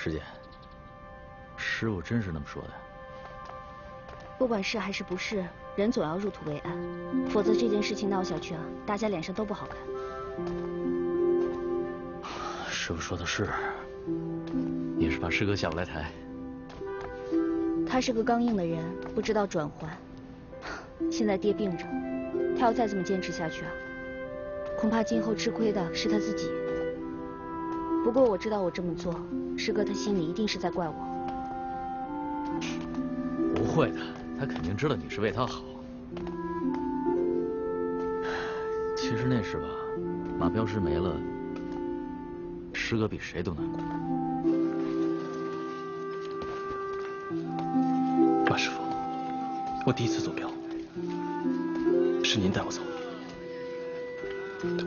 师姐，师傅真是那么说的？不管是还是不是，人总要入土为安，否则这件事情闹下去啊，大家脸上都不好看。师傅说的是，也是怕师哥下不来台。他是个刚硬的人，不知道转换。现在爹病着，他要再这么坚持下去啊，恐怕今后吃亏的是他自己。不过我知道我这么做，师哥他心里一定是在怪我。不会的，他肯定知道你是为他好。其实那时吧，马镖师没了，师哥比谁都难过。马师傅，我第一次走镖，是您带我走。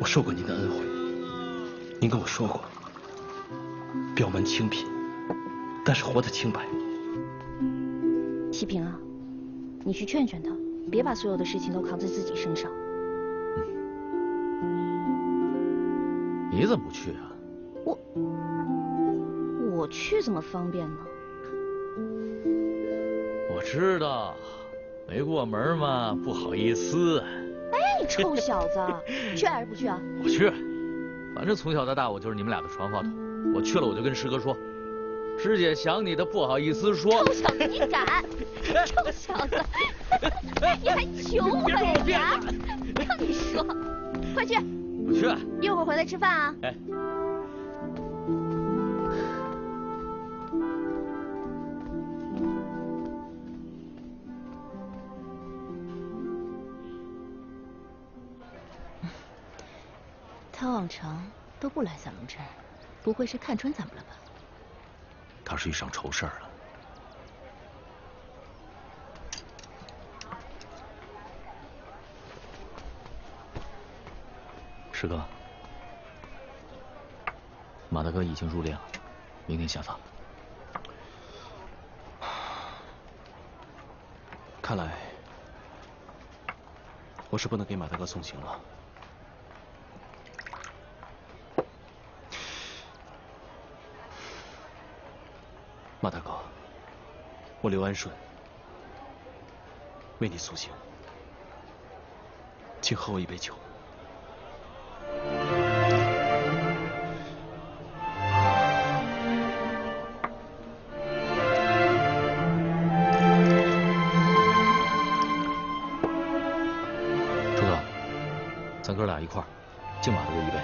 我受过您的恩惠，您跟我说过，镖门清贫，但是活得清白。西平啊，你去劝劝他，别把所有的事情都扛在自己身上。你怎么不去啊？我去怎么方便呢？我知道，没过门嘛，不好意思。哎，你臭小子，去还是不去啊？我去，反正从小到大我就是你们俩的传话筒。我去了我就跟师哥说，师姐想你的不好意思说。臭小子，你敢！臭小子，你还求我呀？让你说，快去！不去。一会儿回来吃饭啊。哎。他往常都不来散龙这儿，不会是看穿咱们了吧？他是遇上愁事儿了。师哥，马大哥已经入殓了，明天下葬。看来我是不能给马大哥送行了。马大哥，我刘安顺为你送行，请喝我一杯酒。朱哥，咱哥俩一块儿敬马大哥一杯。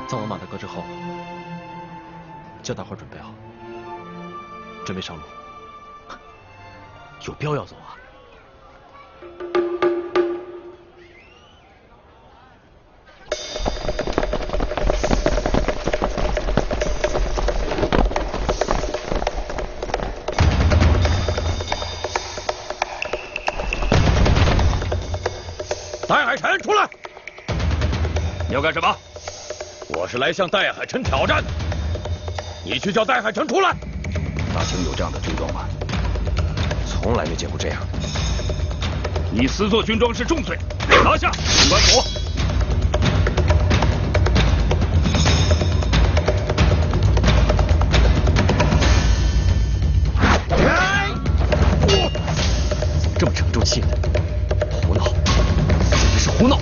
葬完马大哥之后，叫大伙准备好，准备上路。有镖要走啊？戴海辰，出来！你要干什么？我是来向戴海辰挑战的，你去叫戴海辰出来。大清有这样的军装吗？从来没见过这样。你私做军装是重罪，拿下！官府。怎么这么沉重气呢？胡闹，简直是胡闹！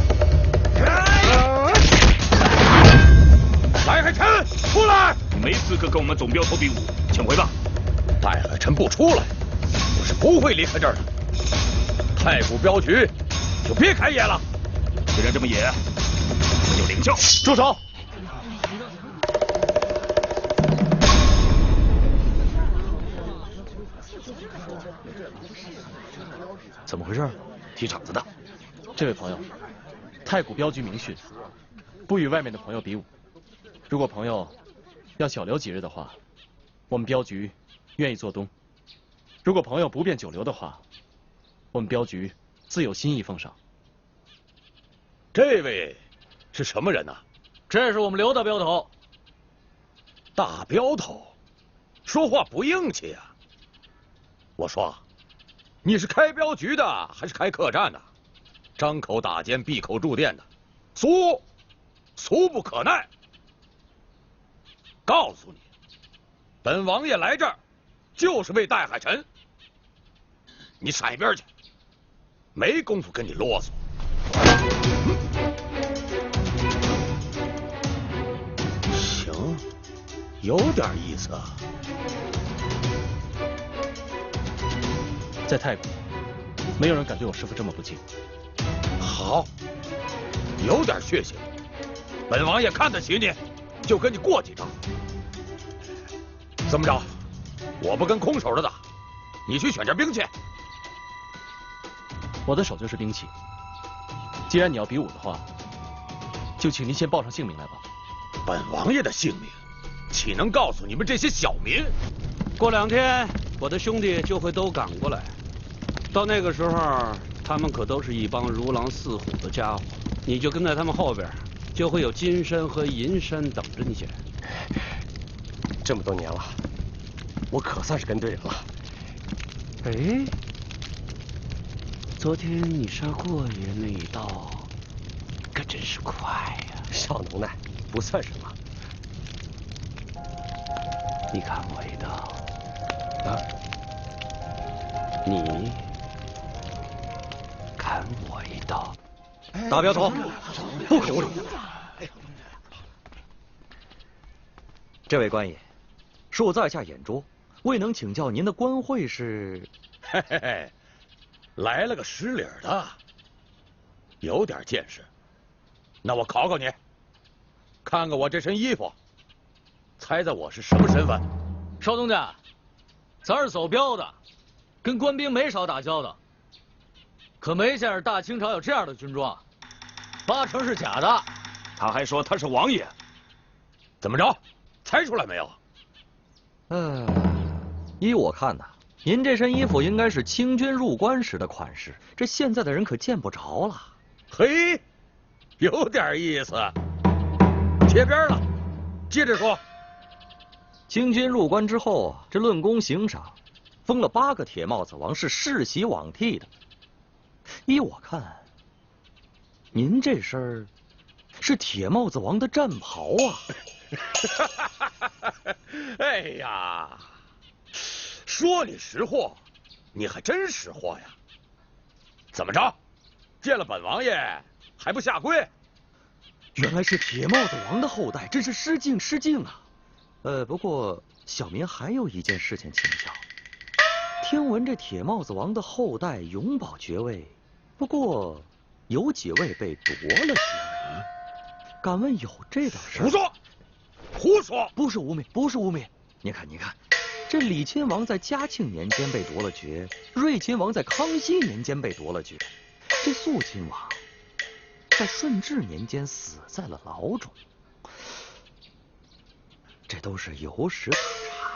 戴海辰，出来！你没资格跟我们总镖头比武，请回吧。戴海辰不出来，我是不会离开这儿的。太古镖局就别开野了。既然这么野，我就领教。住手！怎么回事？踢场子的。这位朋友，太古镖局明训，不与外面的朋友比武。如果朋友要小留几日的话，我们镖局愿意做东；如果朋友不便久留的话，我们镖局自有心意奉上。这位是什么人呐？这是我们刘大镖头。大镖头，说话不硬气呀！我说，你是开镖局的还是开客栈的？张口打奸，闭口住店的，俗不可耐。告诉你，本王爷来这儿就是为戴海辰。你闪一边去，没工夫跟你啰嗦。行，有点意思啊。在泰国，没有人敢对我师父这么不敬。好，有点血性，本王爷看得起你，就跟你过几招。怎么着？我不跟空手的打，你去选件兵器。我的手就是兵器。既然你要比武的话，就请您先报上姓名来吧。本王爷的姓名，岂能告诉你们这些小民？过2天，我的兄弟就会都赶过来。到那个时候，他们可都是一帮如狼似虎的家伙，你就跟在他们后边，就会有金山和银山等着你捡。这么多年了，我可算是跟对人了。哎，昨天你杀过爷那一刀，可真是快呀！少能耐，不算什么。你砍我一刀，啊？你砍我一刀。大镖头，不可无礼。这位官爷，恕在下眼拙，未能请教您的官会是？嘿嘿嘿，来了个失礼的，有点见识。那我考考你，看看我这身衣服，猜猜我是什么身份？少东家，咱是走镖的，跟官兵没少打交道，可没见着大清朝有这样的军装，8成是假的。他还说他是王爷，怎么着？猜出来没有？依我看呐，您这身衣服应该是清军入关时的款式，这现在的人可见不着了。嘿，有点意思。切边了，接着说。清军入关之后啊，这论功行赏，封了8个铁帽子王，是世袭罔替的。依我看，您这身儿是铁帽子王的战袍啊。哎呀，说你识货，你还真识货呀！怎么着，见了本王爷还不下跪？原来是铁帽子王的后代，真是失敬失敬啊！不过小民还有一件事情请教。听闻这铁帽子王的后代永保爵位，不过有几位被夺了爵位，敢问有这等事？胡说！胡说！不是污蔑，不是污蔑。你看，这李亲王在嘉庆年间被夺了爵，睿亲王在康熙年间被夺了爵，这肃亲王在顺治年间死在了牢中，这都是有史可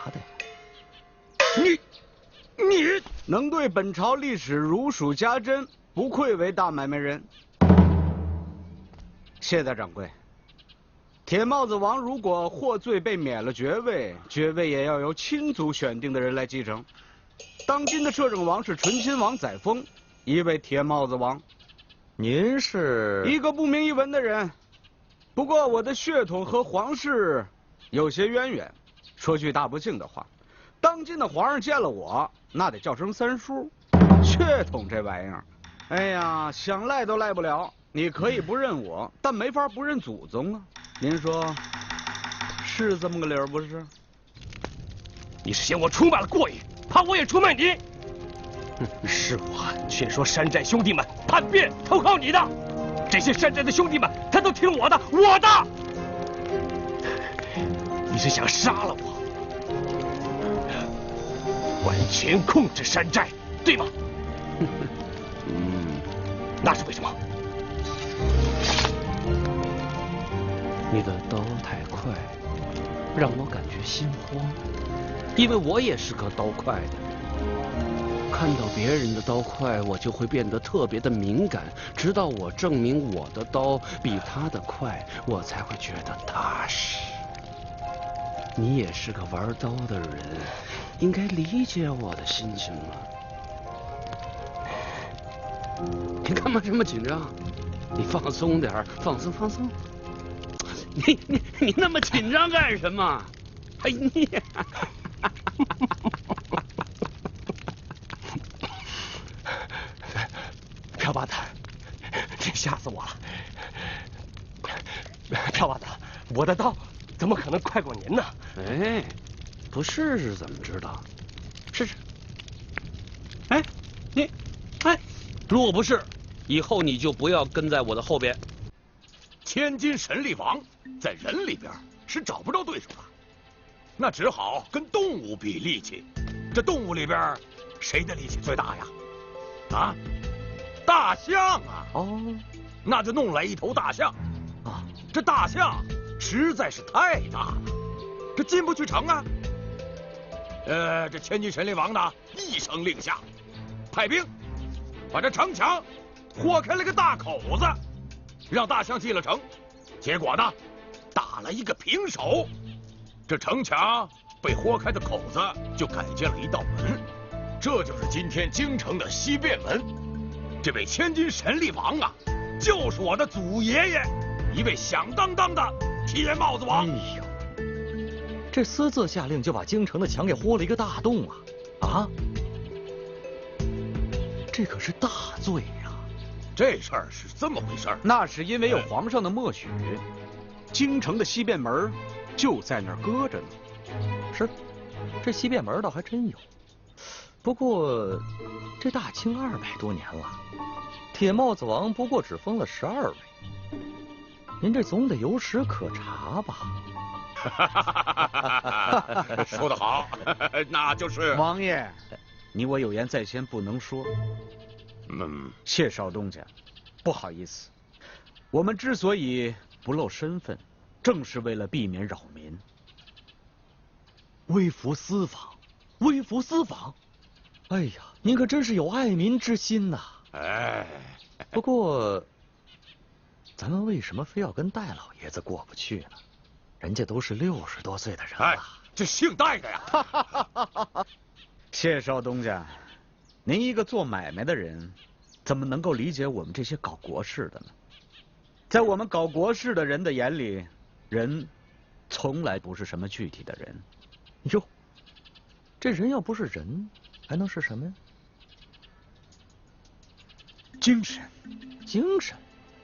查的。你能对本朝历史如数家珍，不愧为大买卖人。谢大掌柜。铁帽子王如果获罪被免了爵位，爵位也要由亲族选定的人来继承。当今的摄政王是醇亲王载沣，一位铁帽子王。您是一个不明一文的人，不过我的血统和皇室有些渊源。说句大不敬的话，当今的皇上见了我，那得叫声三叔。血统这玩意儿，哎呀，想赖都赖不了。你可以不认我，但没法不认祖宗啊。您说是这么个理儿不是？你是嫌我出卖了过瘾，怕我也出卖你？是我劝说山寨兄弟们叛变投靠你的，这些山寨的兄弟们他都听我的，你是想杀了我，完全控制山寨，对吗？那是为什么？你的刀太快，让我感觉心慌，因为我也是个刀快的。看到别人的刀快，我就会变得特别的敏感，直到我证明我的刀比他的快，我才会觉得踏实。你也是个玩刀的人，应该理解我的心情了。你干嘛这么紧张？你放松点儿，放松放松。你那么紧张干什么？哎你。朴八蛋，你吓死我了！朴八蛋，我的刀怎么可能快过您呢？哎，不试试怎么知道？试试。哎，若不是，以后你就不要跟在我的后边。千金神力王在人里边是找不着对手的，那只好跟动物比力气。这动物里边谁的力气最大呀？啊，大象啊！哦，那就弄来一头大象。啊，这大象实在是太大了，这进不去城啊。这千金神力王呢，一声令下，派兵把这城墙豁开了个大口子，让大象进了城。结果呢，打了一个平手，这城墙被豁开的口子就改建了一道门，这就是今天京城的西便门。这位千金神力王啊，就是我的祖爷爷，一位响当当的铁帽子王。哎呦，这私自下令就把京城的墙给豁了一个大洞啊！啊，这可是大罪呀！这事儿是这么回事儿，那是因为有皇上的默许，京城的西便门就在那儿搁着呢。是，这西便门倒还真有。不过这大清200多年了，铁帽子王不过只封了12位，您这总得有史可查吧？说得好，那就是王爷，你我有言在先，不能说。谢少东家，不好意思，我们之所以不露身份，正是为了避免扰民。微服私访，微服私访！哎呀，您可真是有爱民之心呐！哎，不过，咱们为什么非要跟戴老爷子过不去呢？人家都是60多岁的人了。哎，这姓戴的呀！谢少东家，您一个做买卖的人，怎么能够理解我们这些搞国事的呢？在我们搞国事的人的眼里，人从来不是什么具体的人。哟，这人要不是人，还能是什么呀？精神，精神。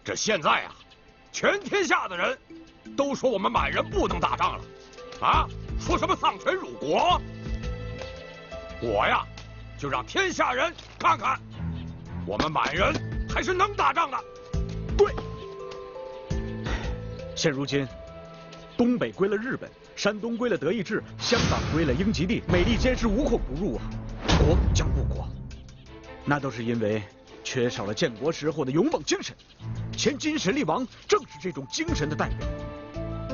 这现在啊，全天下的人都说我们满人不能打仗了，啊，说什么丧权辱国。我呀，就让天下人看看，我们满人还是能打仗的。对，现如今，东北归了日本，山东归了德意志，香港归了英吉利，美利坚是无孔不入啊，国将不国，那都是因为缺少了建国时候的勇猛精神。千金神力王正是这种精神的代表。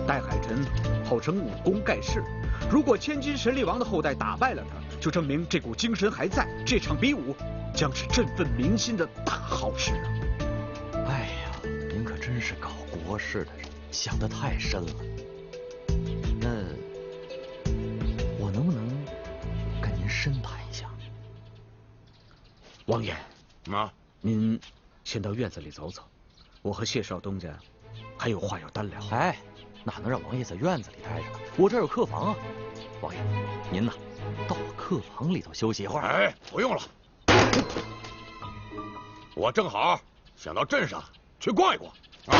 戴海辰号称武功盖世，如果千金神力王的后代打败了他，就证明这股精神还在，这场比武将是振奋民心的大好事啊！哎呀，您可真是搞国事的人，想得太深了。那我能不能跟您深谈一下？王爷，啊，您先到院子里走走，我和谢少东家还有话要单聊。哎，哪能让王爷在院子里待着？我这儿有客房啊。王爷，您呐，到我客房里头休息一会儿。哎，不用了，我正好想到镇上去逛一逛。啊，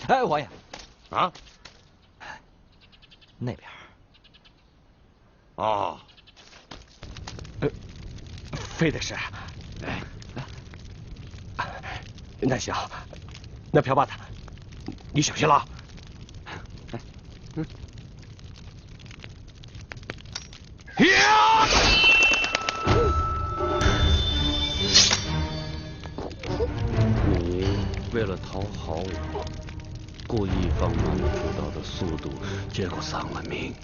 哎，王爷，啊，那边。哦，非得是。那行，那朴八蛋，你小心了。你为了讨好我，故意放慢了出刀的速度，结果丧了命。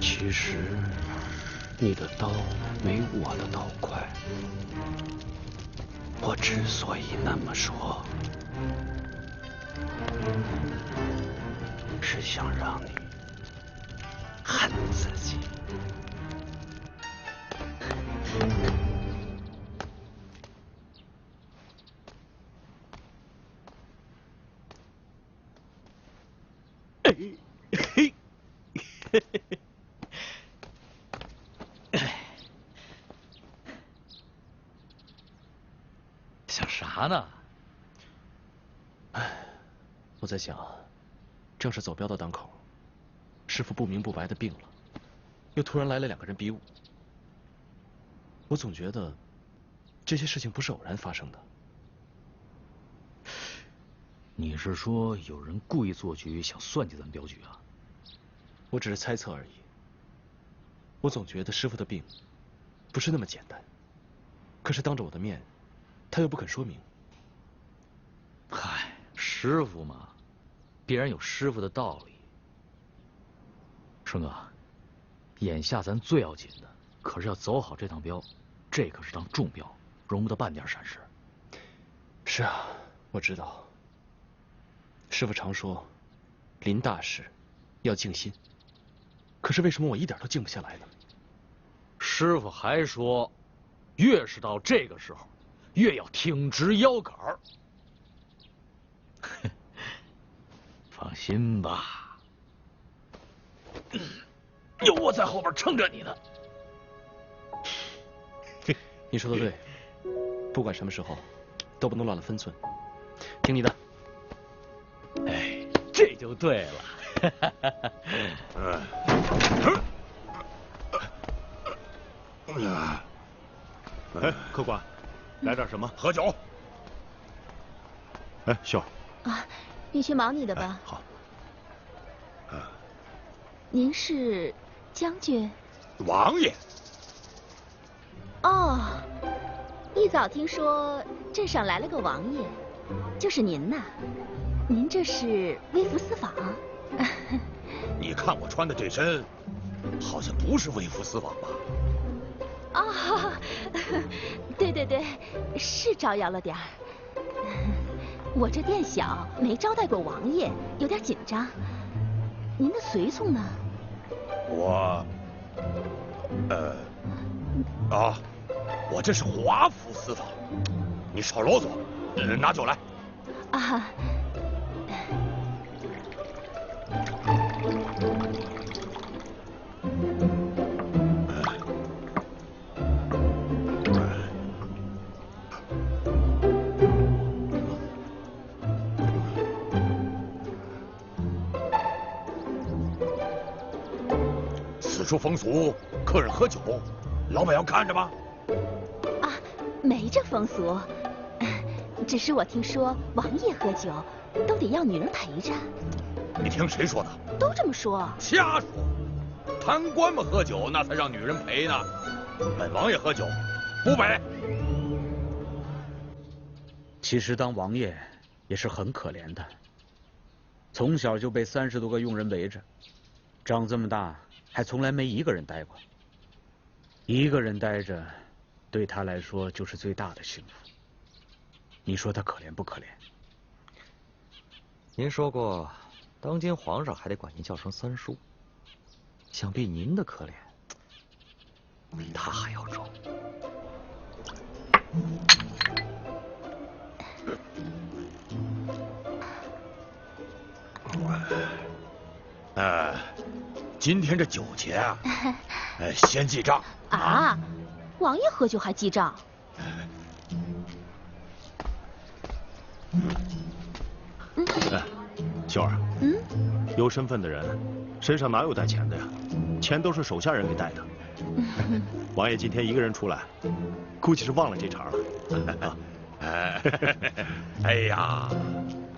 其实你的刀没我的刀快。我之所以那么说，是想让你恨自己。想啥呢？我在想，正是走镖的当口，师傅不明不白的病了，又突然来了2个人比武，我总觉得这些事情不是偶然发生的。你是说有人故意做局，想算计咱镖局啊？我只是猜测而已。我总觉得师傅的病不是那么简单，可是当着我的面，他又不肯说明。嗨，师傅嘛，必然有师傅的道理。顺哥，眼下咱最要紧的可是要走好这趟镖，这可是趟重镖，容不得半点闪失。是啊，我知道。师傅常说，临大事要静心，可是为什么我一点都静不下来呢？师傅还说，越是到这个时候，越要挺直腰杆儿。放心吧，有我在后边撑着你呢。你说的对，不管什么时候，都不能乱了分寸。听你的。哎，这就对了。哎，客官，来点什么？喝酒。哎，秀儿。啊，你去忙你的吧。好。您是将军？王爷。哦，一早听说镇上来了个王爷，就是您呐。您这是微服私访？你看我穿的这身，好像不是微服私访吧？哦，对对对，是招摇了点儿。我这店小，没招待过王爷，有点紧张。您的随从呢？我，我这是华服私访。你少啰嗦，拿酒来。啊。此处风俗，客人喝酒，老板要看着吗？啊，没这风俗，只是我听说王爷喝酒都得要女人陪着。你听谁说的？都这么说。瞎说！贪官们喝酒，那才让女人陪呢。本王爷喝酒，不陪。其实当王爷也是很可怜的，从小就被30多个佣人围着，长这么大还从来没一个人待过。一个人待着，对他来说就是最大的幸福。你说他可怜不可怜？您说过，当今皇上还得管您叫声三叔，想必您的可怜比他还要重。今天这酒钱啊，先记账啊！王爷喝酒还记账？秀儿，有身份的人身上哪有带钱的呀？钱都是手下人给带的。王爷今天一个人出来，估计是忘了这茬了。哎呀，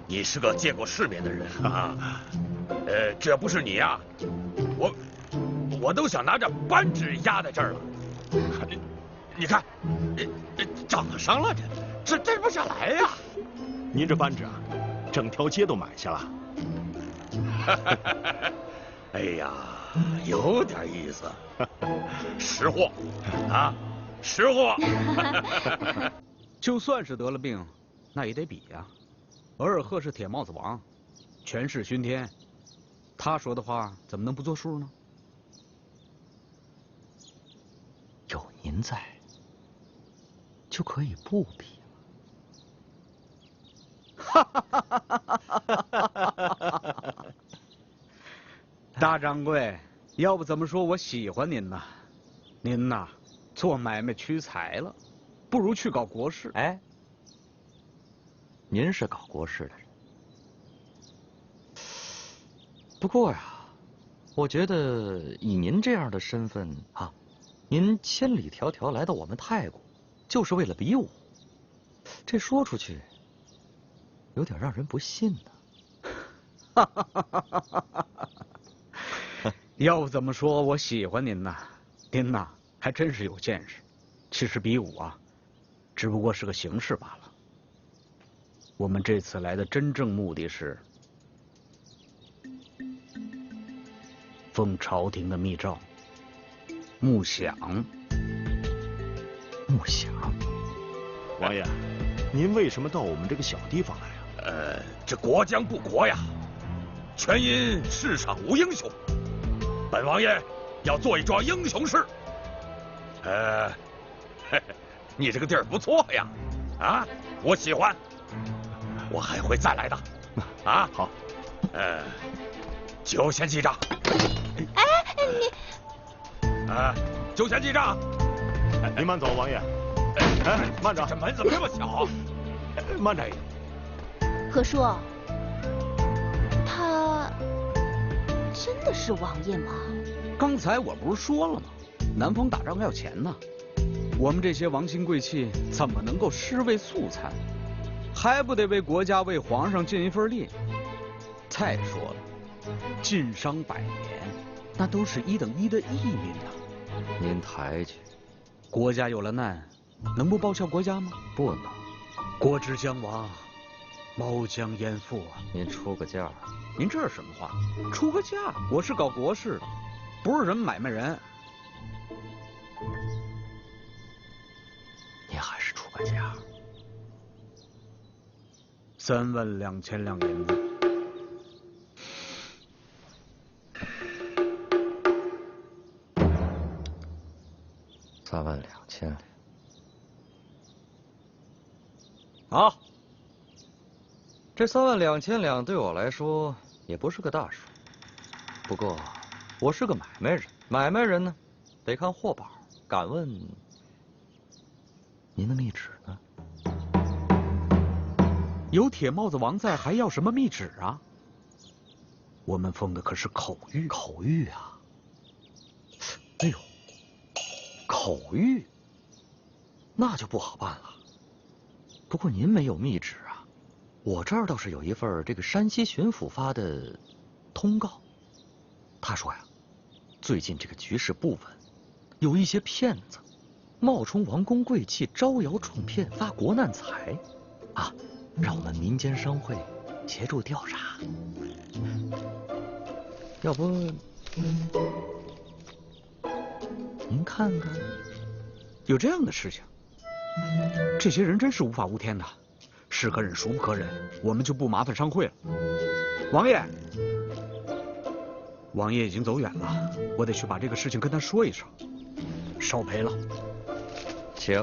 你是个见过世面的人啊！这不是你呀，我都想拿着扳指压在这儿了。你看，涨上了，这真不下来呀！您这扳指啊，整条街都买下了。哎呀，有点意思，识货啊，识货。就算是得了病，那也得比呀。额尔赫是铁帽子王，权势熏天，他说的话怎么能不作数呢？有您在，就可以不比了。大掌柜，要不怎么说我喜欢您呢？您呐，做买卖屈才了，不如去搞国事。哎，您是搞国事的人，不过呀，我觉得以您这样的身份啊，您千里迢迢来到我们太谷，就是为了比武，这说出去有点让人不信呢。要不怎么说我喜欢您呢？您呐，还真是有见识。其实比武啊，只不过是个形式罢了。我们这次来的真正目的是奉朝廷的密诏，木饷。木饷，王爷，您为什么到我们这个小地方来呀？这国将不国呀，全因世上无英雄。本王爷要做一桩英雄事。你这个地儿不错呀，啊，我喜欢，我还会再来的。啊，好。就先记账。哎，你。就先记账。您慢走，王爷。哎，慢着，这门怎么这么小？慢着一点。何叔，他真的是王爷吗？刚才我不是说了吗？南方打仗要钱呢，我们这些王亲贵戚怎么能够尸位素餐？还不得为国家、为皇上尽一份力？再说了，晋商百年，那都是一等一的义民呐。您抬举，国家有了难，能不报效国家吗？不能。国之将亡，毛将焉附啊！您出个价。您这是什么话？出个价？我是搞国事的，不是什么买卖人。您还是出个价。32000两银子。32000两。好。这32000两对我来说也不是个大数，不过我是个买卖人，买卖人呢，得看货宝。敢问您的密旨呢？有铁帽子王在，还要什么密旨啊？我们封的可是口谕。口谕啊！哎呦，口谕，那就不好办了。不过您没有密旨啊。我这儿倒是有一份这个山西巡抚发的通告，他说呀，最近这个局势不稳，有一些骗子冒充王公贵戚，招摇撞骗，发国难财，啊，让我们民间商会协助调查。要不，您看看，有这样的事情？这些人真是无法无天的。是可忍，孰不可忍？我们就不麻烦商会了。王爷，王爷已经走远了，我得去把这个事情跟他说一声。少赔了。请。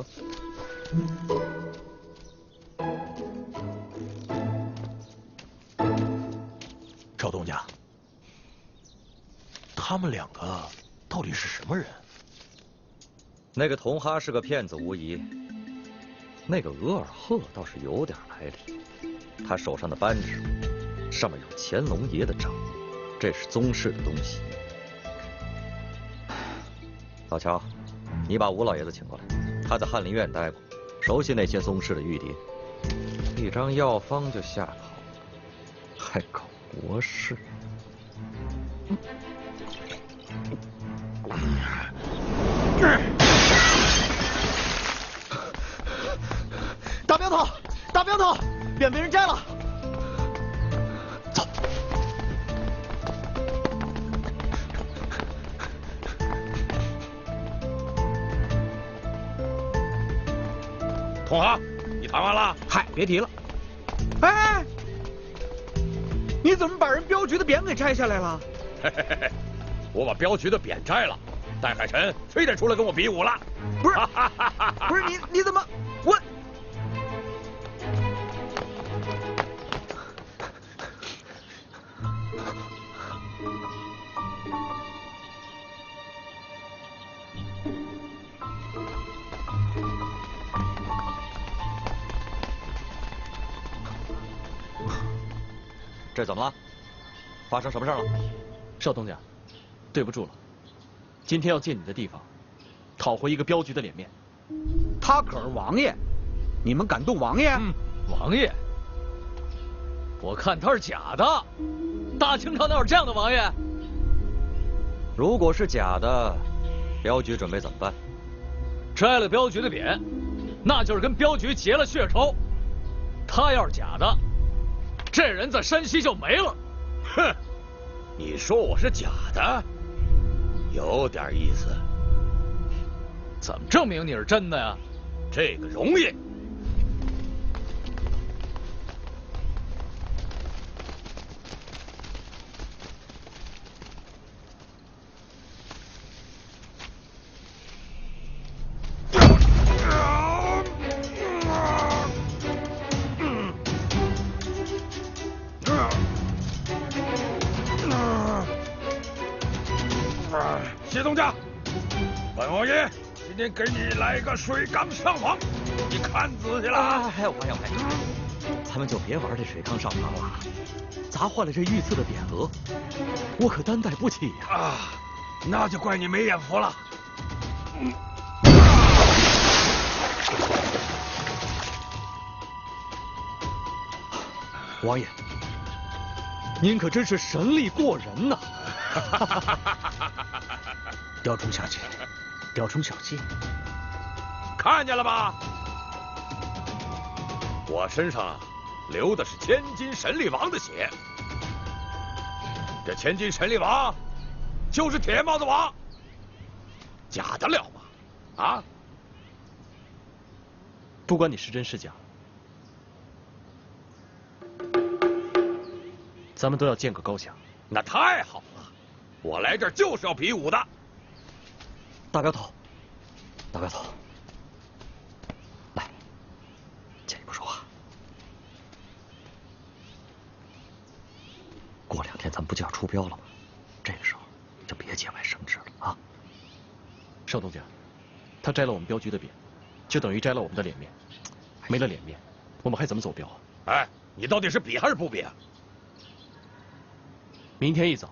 赵东家，他们两个到底是什么人？那个铜哈是个骗子无疑。那个额尔赫倒是有点来历，他手上的扳指上面有乾隆爷的章，这是宗室的东西。老乔，你把吴老爷子请过来，他在翰林院待过，熟悉那些宗室的玉牒。一张药方就下口，还搞国事。大镖头，大镖头，匾被人摘了。走。同行，你谈完了？嗨，别提了。哎，你怎么把人镖局的匾给摘下来了？嘿嘿嘿，我把镖局的匾摘了，戴海辰非得出来跟我比武了。不是，不是你怎么我？这怎么了？发生什么事了？少东家，对不住了，今天要进你的地方，讨回一个镖局的脸面。他可是王爷，你们敢动王爷？王爷，我看他是假的。大清朝哪有这样的王爷？如果是假的，镖局准备怎么办？摘了镖局的匾，那就是跟镖局结了血仇。他要是假的，这人在山西就没了。哼，你说我是假的，有点意思。怎么证明你是真的呀？这个容易。谢东家，本王爷今天给你来个水缸上房，你看仔细了啊！王爷，咱们就别玩这水缸上房了，砸坏了这御赐的匾额，我可担待不起呀！啊，那就怪你没眼福了。王爷，您可真是神力过人呐！雕虫小技，雕虫小技，看见了吧？我身上流的是千金神力王的血，这千金神力王就是铁帽子王，假得了吗？啊！不管你是真是假，咱们都要见个高下。那太好了，我来这儿就是要比武的。大镖头，大镖头，来，借一步说话。过2天咱们不就要出镖了吗？这个时候就别节外生枝了啊！少东家，他摘了我们镖局的匾，就等于摘了我们的脸面。没了脸面，我们还怎么走镖啊？哎，你到底是比还是不比啊？明天一早，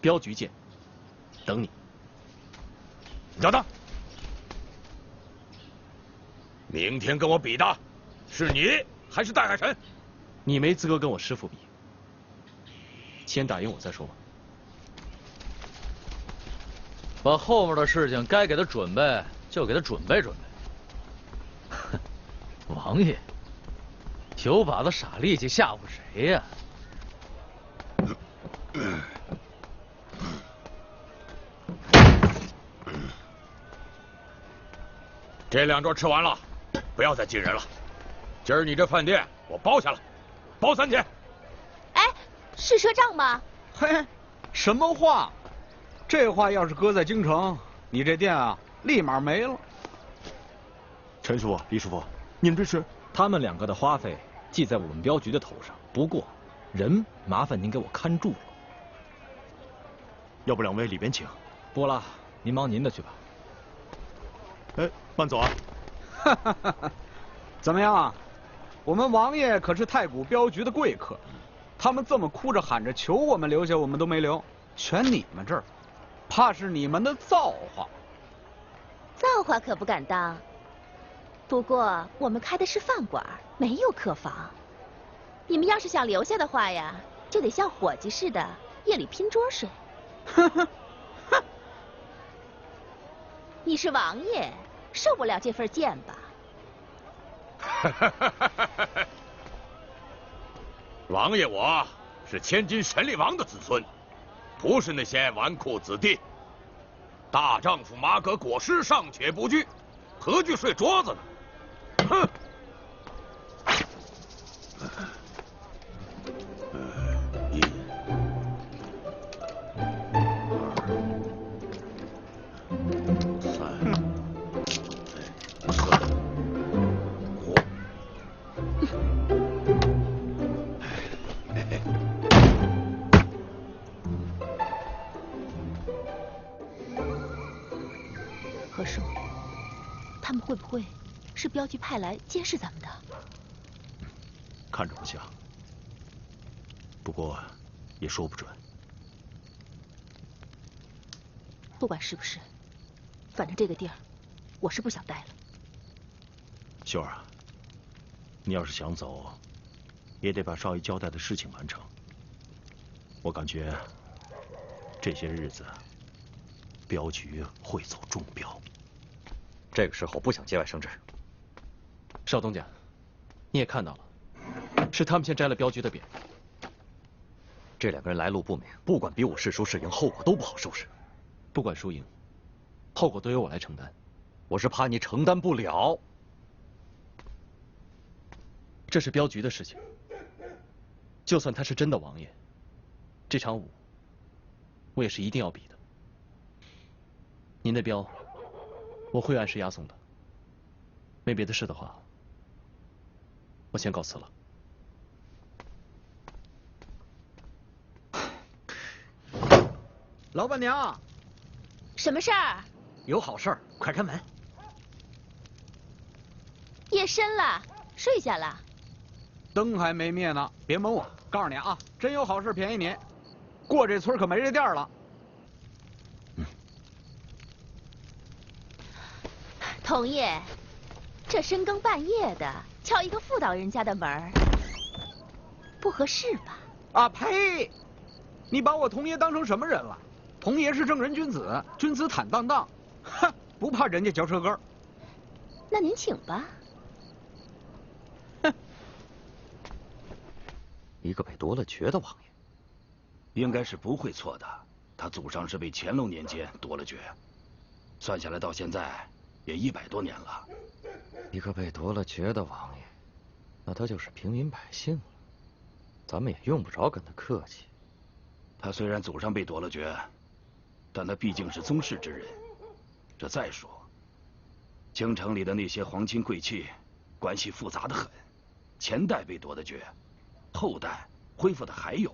镖局见，等你。等等，明天跟我比的是你还是戴海辰？你没资格跟我师父比，先打赢我再说吧。把后面的事情该给他准备就给他准备准备。王爷，有把子傻力气吓唬谁呀？这2桌吃完了，不要再进人了。今儿你这饭店我包下了，包3天。哎，是赊账吗？嘿，什么话？这话要是搁在京城，你这店啊，立马没了。陈师傅、李师傅，你们这是？他们2个的花费记在我们镖局的头上，不过人麻烦您给我看住了。要不2位里边请。不了，您忙您的去吧。哎，慢走啊！怎么样啊？我们王爷可是太谷镖局的贵客，他们这么哭着喊着求我们留下，我们都没留，选你们这儿，怕是你们的造化。造化可不敢当。不过我们开的是饭馆，没有客房。你们要是想留下的话呀，就得像伙计似的，夜里拼桌睡。你是王爷，受不了这份贱吧？王爷我是千金神力王的子孙，不是那些纨绔子弟。大丈夫马革裹尸尚且不惧，何惧睡桌子呢？哼！一是镖局派来监视咱们的。看着不像，不过也说不准。不管是不是，反正这个地儿，我是不想待了。秀儿啊，你要是想走，也得把少爷交代的事情完成。我感觉这些日子，镖局会走中标。这个时候不想节外生枝。少东家，你也看到了，是他们先摘了镖局的匾。这两个人来路不明，不管比武是输是赢，后果都不好收拾。不管输赢，后果都由我来承担。我是怕你承担不了。这是镖局的事情，就算他是真的王爷，这场武，我也是一定要比的。您的镖，我会按时押送的。没别的事的话，我先告辞了。老板娘，什么事儿？有好事儿，快开门。夜深了，睡下了。灯还没灭呢，别蒙我。告诉你啊，真有好事便宜你，过这村可没这店了。童爷，这深更半夜的敲一个妇道人家的门儿，不合适吧？啊呸！你把我童爷当成什么人了？童爷是正人君子，君子坦荡荡，哼，不怕人家嚼舌根儿。那您请吧。一个被夺了爵的王爷，应该是不会错的。他祖上是被乾隆年间夺了爵，算下来到现在也100多年了。一个被夺了爵的王爷，那他就是平民百姓了。咱们也用不着跟他客气。他虽然祖上被夺了爵，但他毕竟是宗室之人。这再说，京城里的那些皇亲贵戚，关系复杂的很。前代被夺的爵，后代恢复的还有。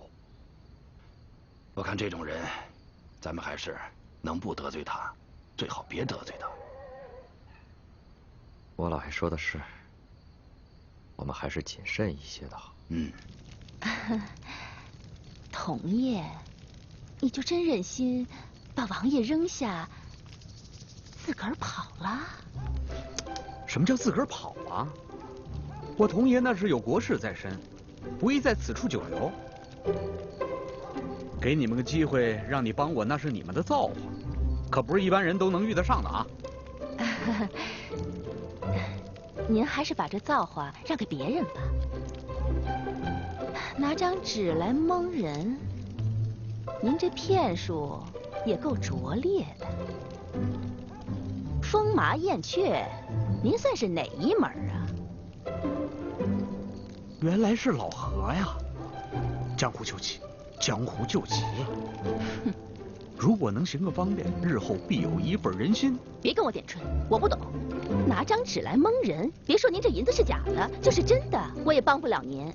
我看这种人，咱们还是能不得罪他，最好别得罪他。我老爷说的是，我们还是谨慎一些的好。童爷，你就真忍心把王爷扔下，自个儿跑了？什么叫自个儿跑啊？我童爷那是有国事在身，不宜在此处久留。给你们个机会让你帮我，那是你们的造化，可不是一般人都能遇得上的啊。您还是把这造化让给别人吧。拿张纸来蒙人，您这骗术也够拙劣的。风麻燕雀，您算是哪一门啊？原来是老何呀！江湖救急，江湖救急。如果能行个方便，日后必有一份人心。别跟我点春，我不懂。拿张纸来蒙人，别说您这银子是假的，就是真的，我也帮不了您。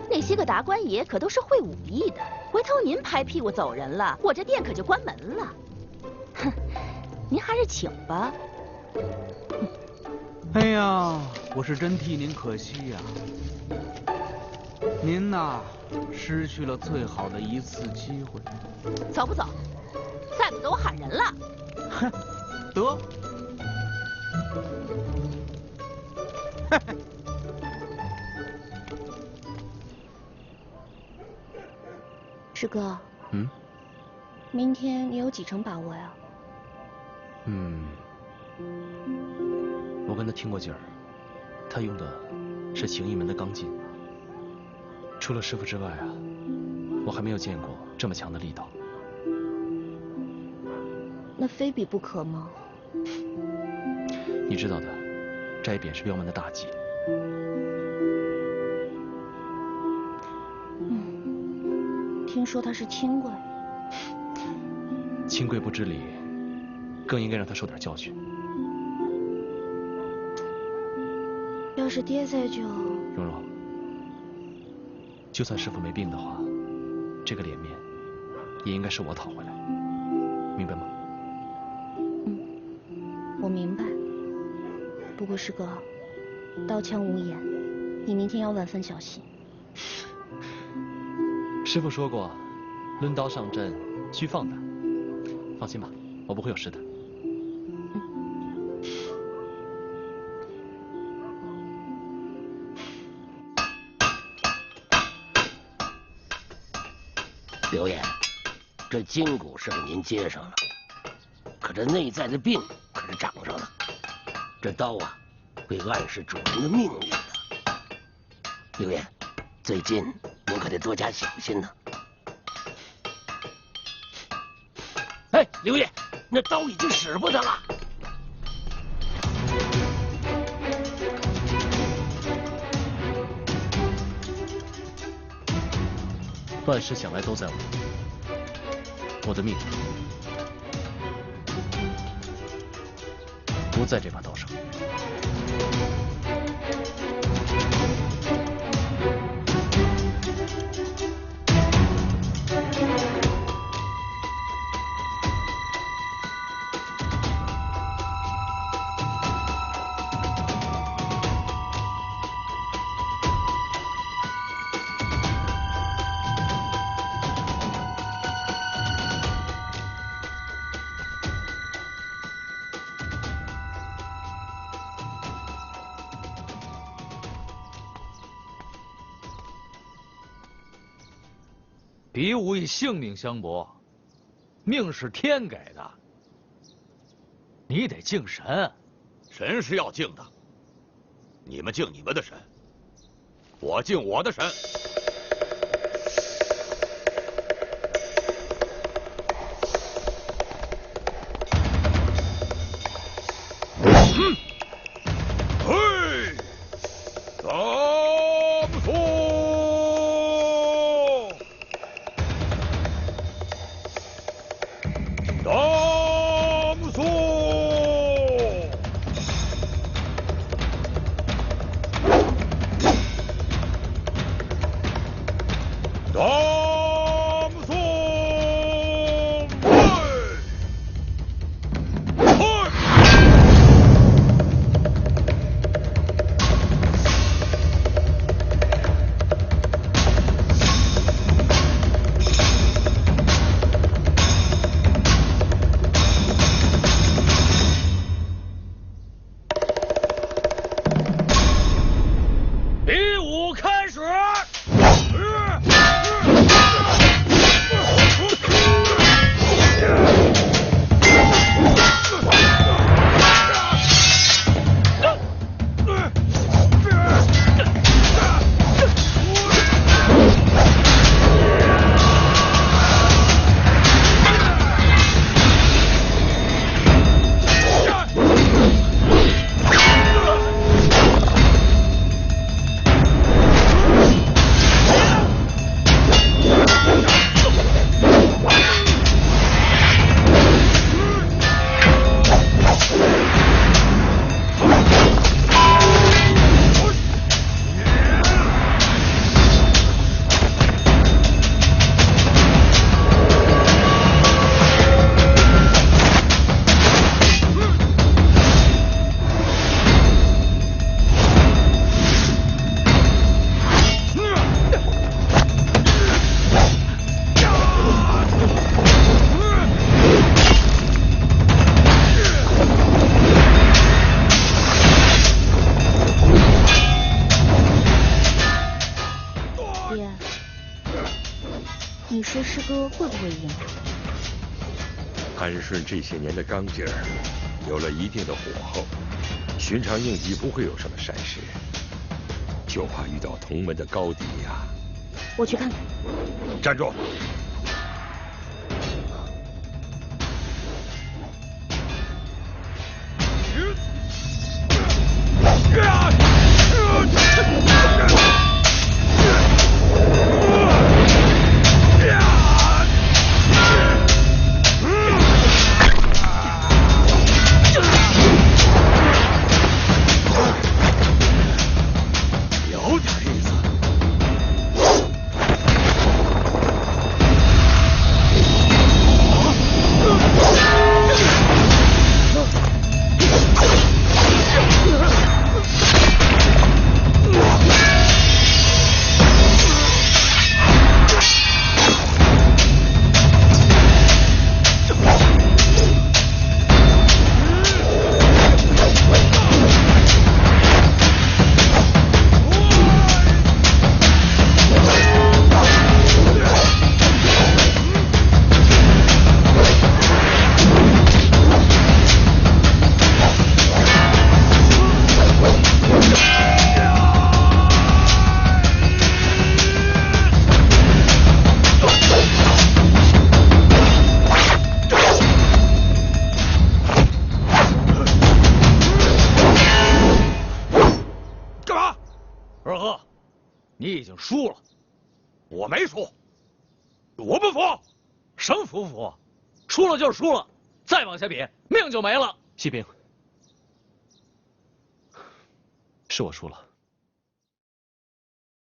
那些个达官爷可都是会武艺的，回头您拍屁股走人了，我这店可就关门了。哼，您还是请吧。哎呀，我是真替您可惜呀。您呐，失去了最好的一次机会。走不走？再不走我喊人了。哼，得。师哥，嗯，明天你有几成把握呀？我跟他听过劲儿，他用的是形意门的刚劲。除了师傅之外啊，我还没有见过这么强的力道。那非比不可吗？你知道的，摘匾是镖门的大忌。听说他是清贵，清贵不知礼，更应该让他受点教训。要是爹在就……蓉蓉，就算师傅没病的话，这个脸面也应该是我讨回来，明白吗？我明白。不过师哥，刀枪无眼，你明天要万分小心。师父说过，抡刀上阵需放胆。放心吧，我不会有事的。刘爷，这筋骨是给您接上了，可这内在的病可是长上了。这刀啊，会暗示主人的命运的。刘爷，最近您可得多加小心呢。哎，刘爷，那刀已经使不得了。万事想来都在我的命不在这把刀上。比武以性命相搏，命是天给的，你得敬神。神是要敬的，你们敬你们的神，我敬我的神。你说师哥会不会赢？安顺这些年的刚劲儿，有了一定的火候，寻常应急不会有什么闪失，就怕遇到同门的高低呀。我去看看。站住！二哥，你已经输了。我没输，我不服。什么服不服？输了就是输了，再往下比，命就没了。锡兵，是我输了。